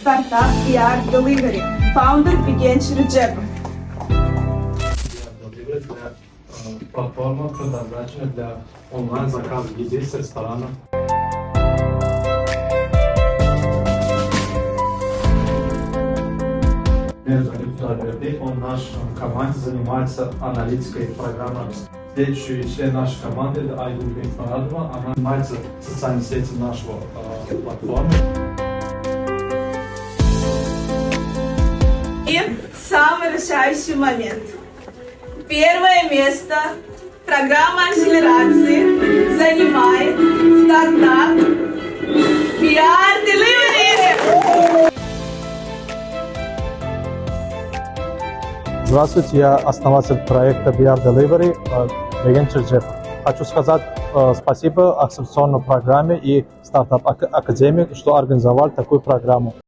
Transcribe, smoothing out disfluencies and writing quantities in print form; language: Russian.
Startup PR Delivery. Founder Vigench Реджепов. Платформа, предназначена для онлайн-заказа еды с ресторанов. Меня зовут Владимир, он наш команда занимается аналитикой программы. Следующий член нашей команды – это Айгуль Бекмарадова, она занимается социальной сетью нашего платформы. И самый решающий момент. Первое место программа акселерации занимает стартап PR Delivery. Здравствуйте, я основатель проекта PR Delivery Vigench Реджепов. Хочу сказать спасибо акселерационной программе и стартап академии, что организовали такую программу.